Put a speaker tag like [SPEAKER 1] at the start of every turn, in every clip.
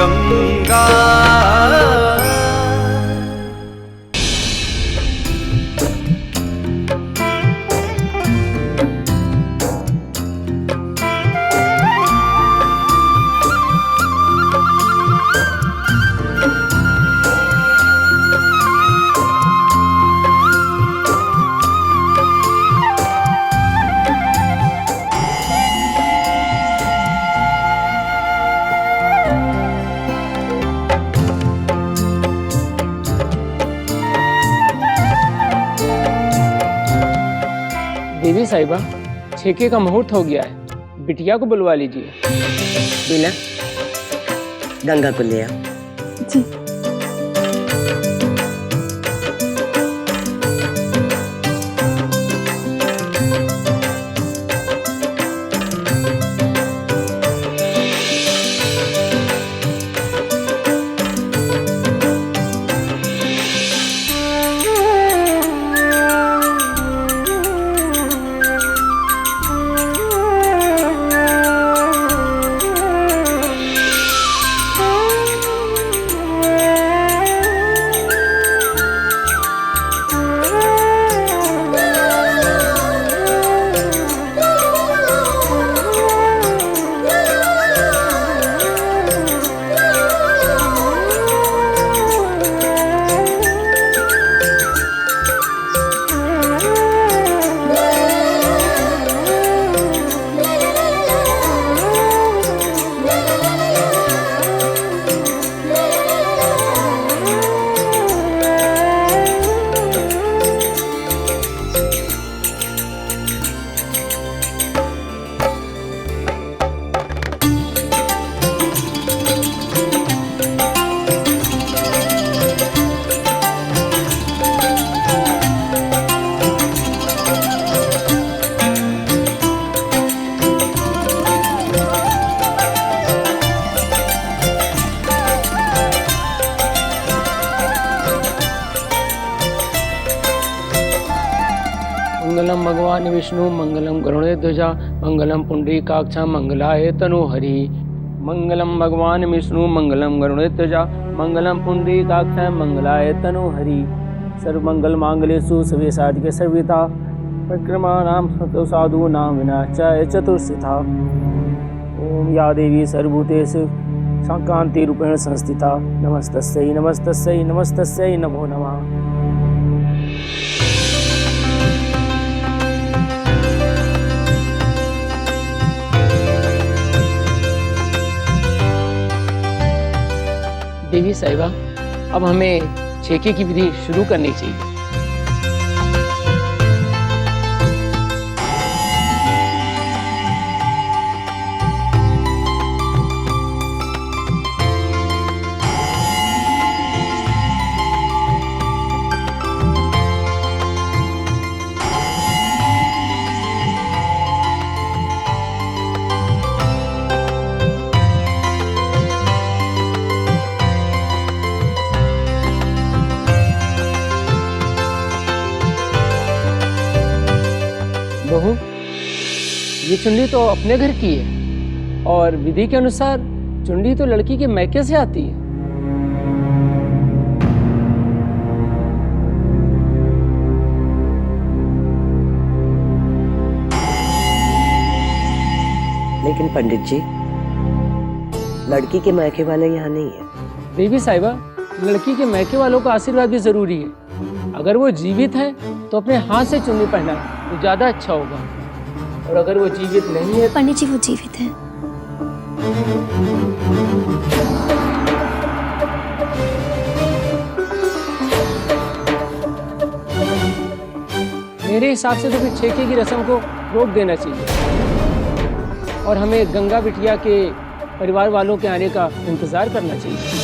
[SPEAKER 1] गंगा।
[SPEAKER 2] देवी साहिबा, छेके का मुहूर्त हो गया है, बिटिया को बुलवा लीजिए।
[SPEAKER 3] बीना, गंगा को ले आ।
[SPEAKER 4] जी।
[SPEAKER 2] मंगलम भगवान विष्णु मंगलम गरुड़ध्वजा मंगलम पुंडरीकाक्षा मंगलाय तनोहरि। मंगलम भगवान विष्णु मंगलम गरुड़ध्वजा मंगलम पुंडरीकाक्षा मंगलाय तनोहरि। सर्वमंगल मांगल्येषु शिवे साधिके सर्वदा परिक्रमाणां साधूनां विनाशाय चतुर्थिता। ओम या देवी सर्वभूतेषु शाकान्तिरूपेण संस्थिता नमस्तस्यै नमस्तस्यै नमस्तस्यै नमो नमः। देवी साहिबा, अब हमें छेके की विधि शुरू करनी चाहिए। बहू, ये चुन्नी तो अपने घर की है और विधि के अनुसार चुन्नी तो लड़की के मैके से आती है।
[SPEAKER 3] लेकिन पंडित जी, लड़की के मायके वाले यहाँ नहीं है।
[SPEAKER 2] देवी साहिबा, लड़की के मैके वालों का आशीर्वाद भी जरूरी है। अगर वो जीवित है तो अपने हाथ से चुन्नी पहना तो ज्यादा अच्छा होगा, और अगर वो जीवित नहीं है।
[SPEAKER 4] पंडित जी, वो जीवित है।
[SPEAKER 2] मेरे हिसाब से तो फिर छेके की रस्म को रोक देना चाहिए और हमें गंगा बिटिया के परिवार वालों के आने का इंतजार करना चाहिए।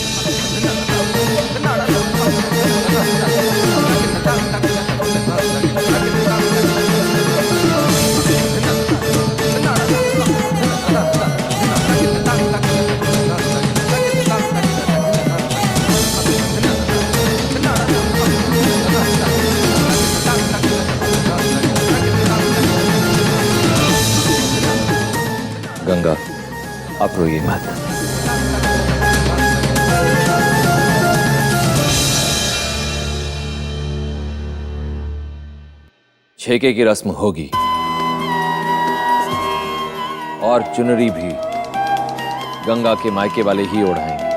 [SPEAKER 5] गंगा, आप रोइए मत।
[SPEAKER 1] छेके की रस्म होगी और चुनरी भी गंगा के मायके वाले ही ओढ़ाएंगे।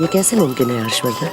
[SPEAKER 3] ये कैसे मुमकिन है हर्षवर्धन?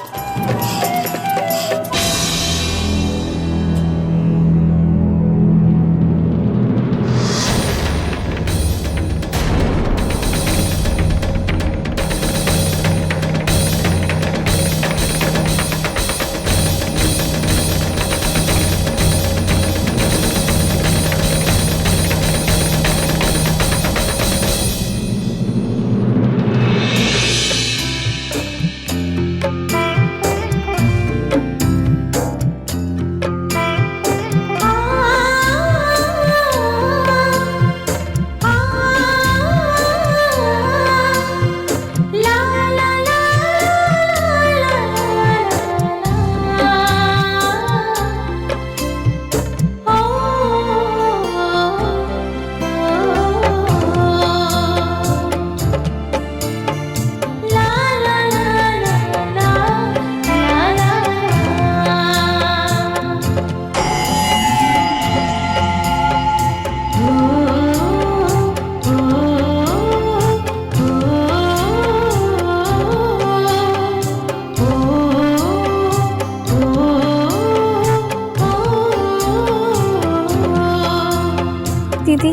[SPEAKER 4] दीदी,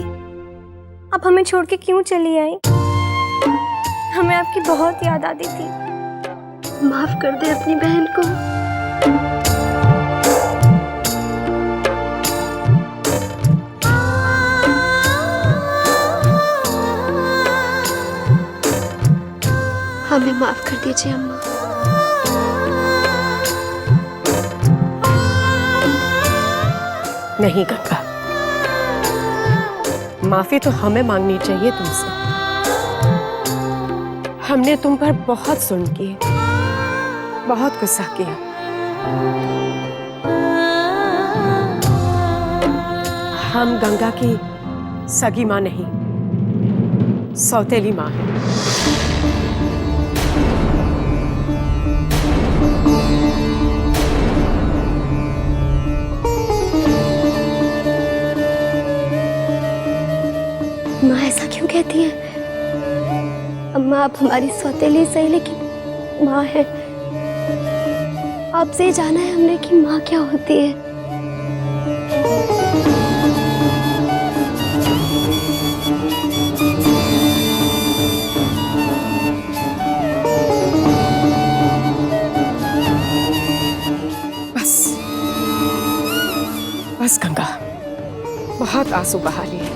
[SPEAKER 4] आप हमें छोड़ के क्यों चली आई? हमें आपकी बहुत याद आती थी। माफ कर दे अपनी बहन को। हमें माफ कर दीजिए अम्मा।
[SPEAKER 5] नहीं गंगा, माफी तो हमें मांगनी चाहिए तुमसे। हमने तुम पर बहुत जुल्म किए, बहुत गुस्सा किया। हम गंगा की सगी मां नहीं, सौतेली मां है।
[SPEAKER 4] माँ ऐसा क्यों कहती है? अम्मा आप हमारी सौतेली सही, लेकिन माँ है। आपसे जाना है हमने कि माँ क्या होती है।
[SPEAKER 5] बस बस गंगा, बहुत आंसू बहा लिए।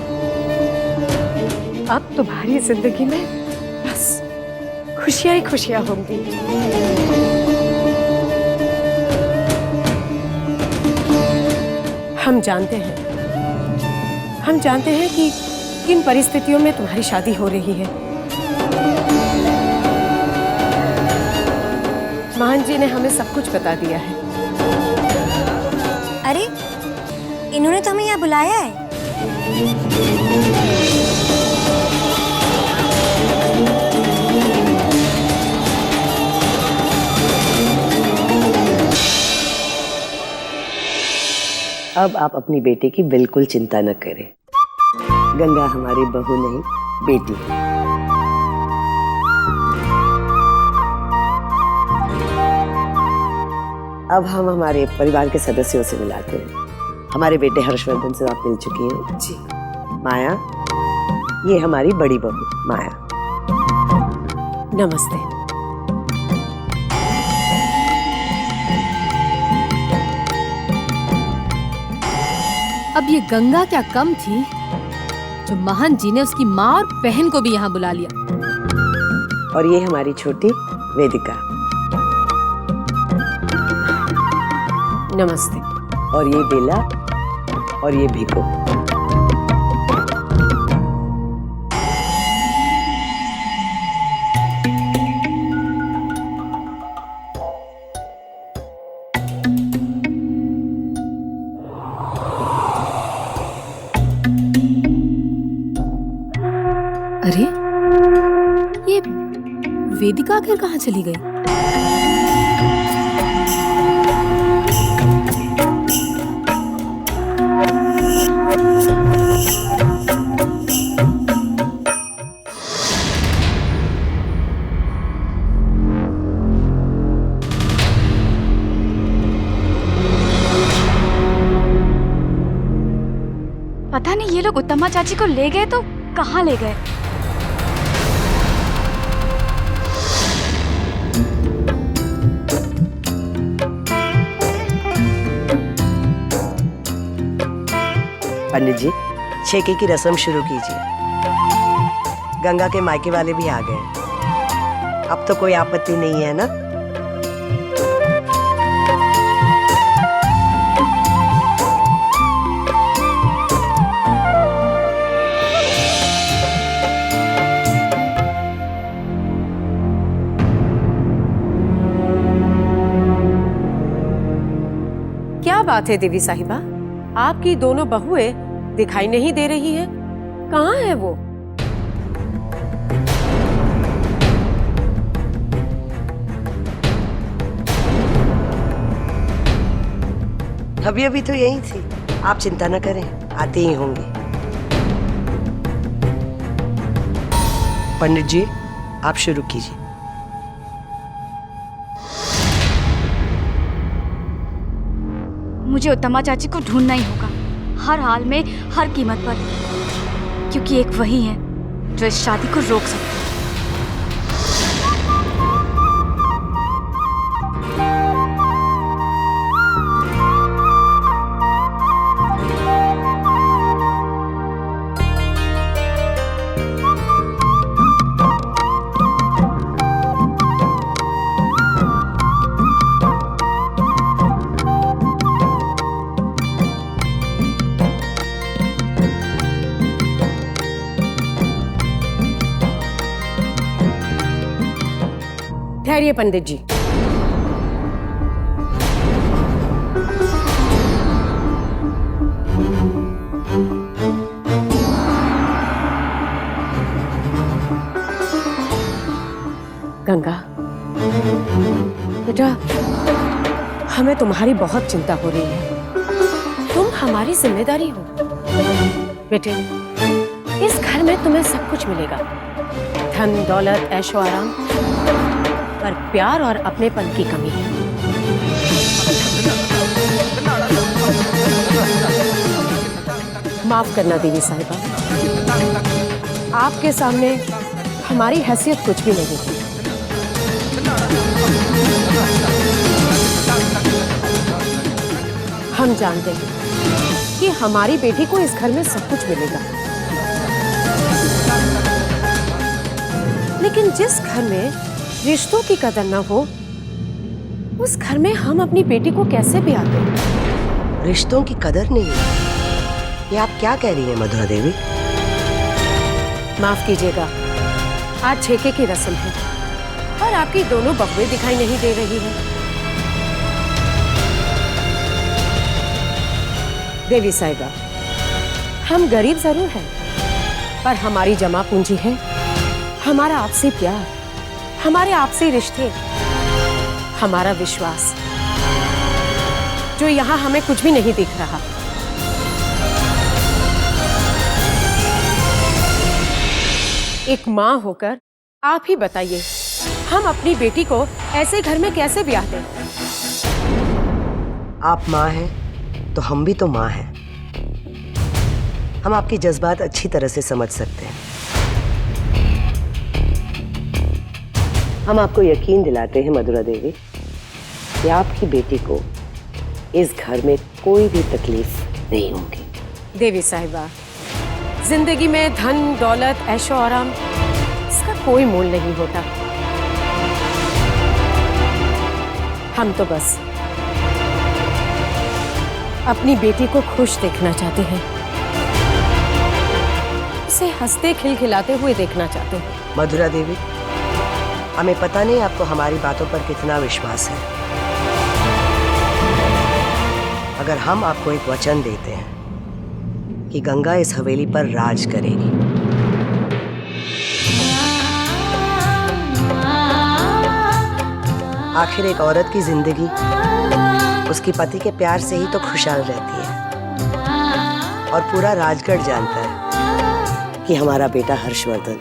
[SPEAKER 5] अब तुम्हारी जिंदगी में बस खुशियां ही खुशियां होंगी। हम जानते हैं कि किन परिस्थितियों में तुम्हारी शादी हो रही है। महान जी ने हमें सब कुछ बता दिया है।
[SPEAKER 4] अरे, इन्होंने तो हमें यहाँ बुलाया है।
[SPEAKER 3] अब आप अपनी बेटे की बिल्कुल चिंता न करें। गंगा हमारी बहू नहीं, बेटी है। अब हम हमारे परिवार के सदस्यों से मिलाते हैं। हमारे बेटे हर्षवर्धन से आप मिल चुकी हैं।
[SPEAKER 5] जी।
[SPEAKER 3] माया, ये हमारी बड़ी बहू माया।
[SPEAKER 5] नमस्ते।
[SPEAKER 6] अब ये गंगा क्या कम थी जो महान जी ने उसकी माँ और बहन को भी यहाँ बुला लिया।
[SPEAKER 3] और ये हमारी छोटी वेदिका।
[SPEAKER 5] नमस्ते।
[SPEAKER 3] और ये बेला और ये भीको।
[SPEAKER 6] अरे, वेदिका आखिर कहाँ चली गई?
[SPEAKER 7] पता नहीं ये लोग उत्तमा चाची को ले गए तो कहाँ ले गए।
[SPEAKER 3] पंडित जी, छेके की रस्म शुरू कीजिए। गंगा के मायके वाले भी आ गए। अब तो कोई आपत्ति नहीं है ना?
[SPEAKER 5] क्या बात है देवी साहिबा, आपकी दोनों बहुएं दिखाई नहीं दे रही हैं? कहाँ है वो?
[SPEAKER 3] अभी तो यही थी। आप चिंता न करें, आते ही होंगे। पंडित जी, आप शुरू कीजिए।
[SPEAKER 7] मुझे उत्तमा चाची को ढूंढना ही होगा, हर हाल में, हर कीमत पर, क्योंकि एक वही है जो इस शादी को रोक सकती है।
[SPEAKER 5] ठहरिए पंडित जी। गंगा बेटा, हमें तुम्हारी बहुत चिंता हो रही है। तुम हमारी जिम्मेदारी हो बेटे। इस घर में तुम्हें सब कुछ मिलेगा, धन दौलत ऐशो आराम, पर प्यार और अपनेपन की कमी है। माफ करना देवी साहिबा, आपके सामने हमारी हैसियत कुछ भी नहीं थी। हम जानते हैं कि हमारी बेटी को इस घर में सब कुछ मिलेगा, लेकिन जिस घर में रिश्तों की कदर न हो, उस घर में हम अपनी बेटी को कैसे ब्याह दें?
[SPEAKER 3] रिश्तों की कदर नहीं है, ये आप क्या कह रही हैं मधुरा देवी?
[SPEAKER 5] माफ कीजिएगा, आज छेके की रस्म है और आपकी दोनों बहुएं दिखाई नहीं दे रही हैं। देवी साहिबा, हम गरीब जरूर हैं, पर हमारी जमा पूंजी है हमारा आपसी प्यार, हमारे आपसी रिश्ते, हमारा विश्वास, जो यहाँ हमें कुछ भी नहीं दिख रहा। एक माँ होकर आप ही बताइए, हम अपनी बेटी को ऐसे घर में कैसे ब्याह दें?
[SPEAKER 3] आप माँ हैं तो हम भी तो माँ हैं। हम आपके जज्बात अच्छी तरह से समझ सकते हैं। हम आपको यकीन दिलाते हैं मधुरा देवी कि आपकी बेटी को इस घर में कोई भी तकलीफ नहीं होगी।
[SPEAKER 5] देवी साहिबा, जिंदगी में धन दौलत ऐशो आराम, इसका कोई मोल नहीं होता। हम तो बस अपनी बेटी को खुश देखना चाहते हैं, उसे हंसते खिलखिलाते हुए देखना चाहते हैं।
[SPEAKER 3] मधुरा देवी, हमें पता नहीं आपको हमारी बातों पर कितना विश्वास है। अगर हम आपको एक वचन देते हैं कि गंगा इस हवेली पर राज करेगी, आखिर एक औरत की जिंदगी उसके पति के प्यार से ही तो खुशहाल रहती है। और पूरा राजगढ़ जानता है कि हमारा बेटा हर्षवर्धन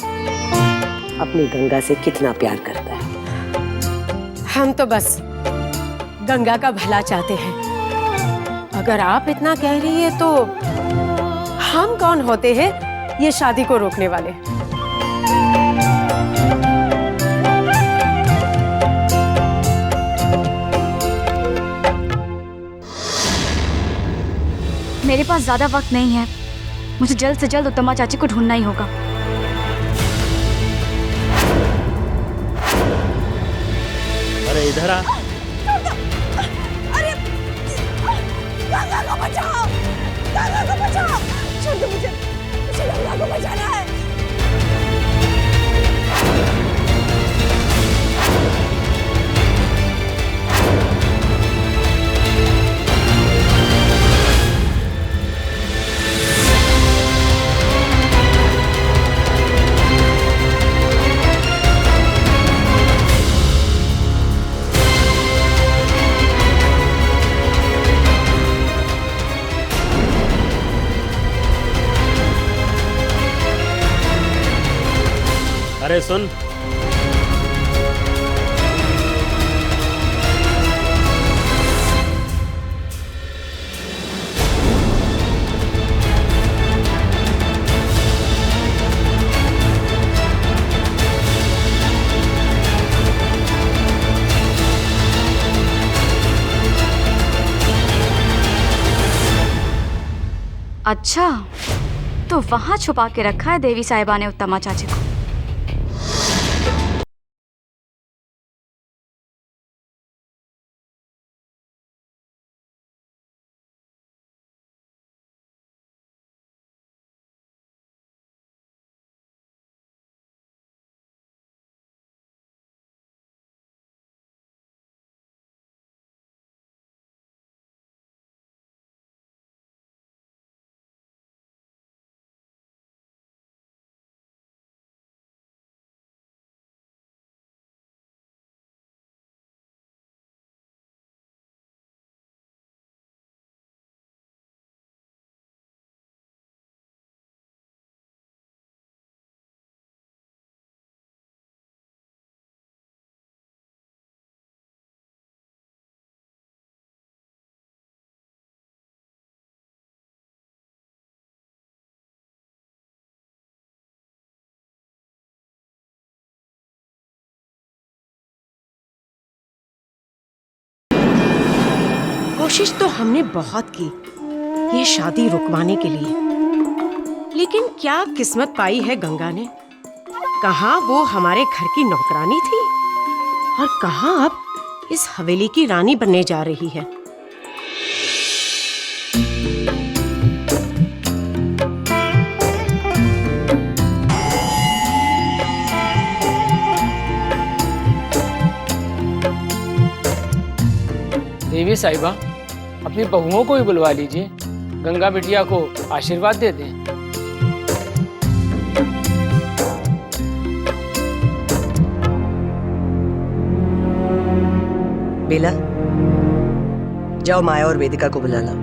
[SPEAKER 3] अपनी गंगा से कितना प्यार करता है।
[SPEAKER 5] हम तो बस गंगा का भला चाहते हैं। अगर आप इतना कह रही है तो हम कौन होते हैं ये शादी को रोकने वाले।
[SPEAKER 7] मेरे पास ज्यादा वक्त नहीं है, मुझे जल्द से जल्द उत्तमा चाची को ढूंढना ही होगा।
[SPEAKER 8] अरे इधर आ।
[SPEAKER 3] अरे गंगा को बचाओ, गंगा को बचाओ। छोड़ दो मुझे गंगा को बचाना है।
[SPEAKER 8] अरे सुन,
[SPEAKER 7] अच्छा, तो वहां छुपा के रखा है देवी साहिबा ने उत्तमा चाची को।
[SPEAKER 5] कोशिश तो हमने बहुत की ये शादी रुकवाने के लिए, लेकिन क्या किस्मत पाई है गंगा ने। कहाँ वो हमारे घर की नौकरानी थी और कहाँ अब इस हवेली की रानी बनने जा रही है।
[SPEAKER 2] देवी साहिबा, अपनी बहुओं को ही बुलवा लीजिए, गंगा बिटिया को आशीर्वाद दे दें।
[SPEAKER 3] बेला, जाओ माया और वेदिका को बुला लाओ।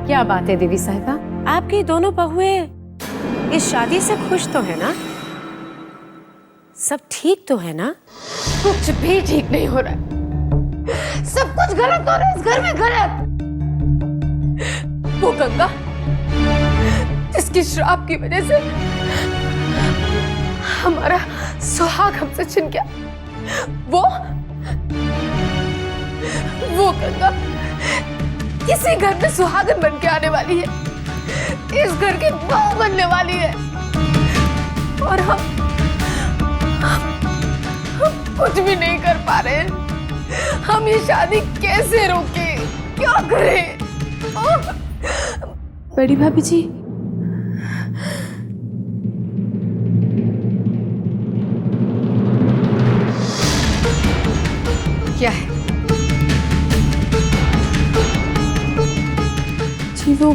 [SPEAKER 5] क्या बात है देवी साहिबा, आपकी दोनों बहुएं इस शादी से खुश तो है ना? सब ठीक तो है ना?
[SPEAKER 6] कुछ भी ठीक नहीं हो रहा है, सब कुछ गलत हो रहा है इस घर में, गलत। वो गंगा जिसकी श्राप की वजह से हमारा सुहाग हमसे छिन गया, वो गंगा किसी घर में सुहागन बन के आने वाली है, इस घर की बहू बनने वाली है। और हम कुछ भी नहीं कर पा रहे हैं। हम ये शादी कैसे रोकें, क्या करें?
[SPEAKER 4] बड़ी भाभी जी,
[SPEAKER 6] क्या है?
[SPEAKER 4] जी वो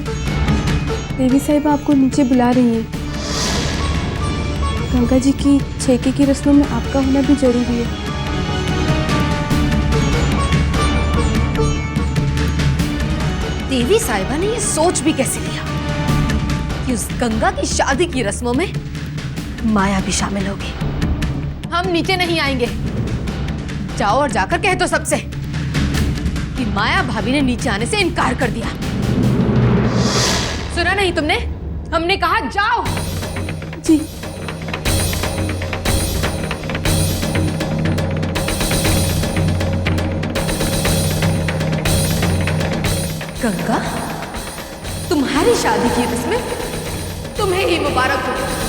[SPEAKER 4] देवी साहिबा आपको नीचे बुला रही हैं। गंगा जी की छेके की रस्मों में आपका होना भी जरूरी है।
[SPEAKER 6] देवी साहिबा ने ये सोच भी कैसे लिया कि उस गंगा की शादी की रस्मों में माया भी शामिल होगी। हम नीचे नहीं आएंगे। जाओ और जाकर कह दो सबसे कि माया भाभी ने नीचे आने से इनकार कर दिया। सुना नहीं तुमने? हमने कहा जाओ।
[SPEAKER 5] जी।
[SPEAKER 6] गंगा, तुम्हारी शादी की रस्में तुम्हें ही मुबारक हो।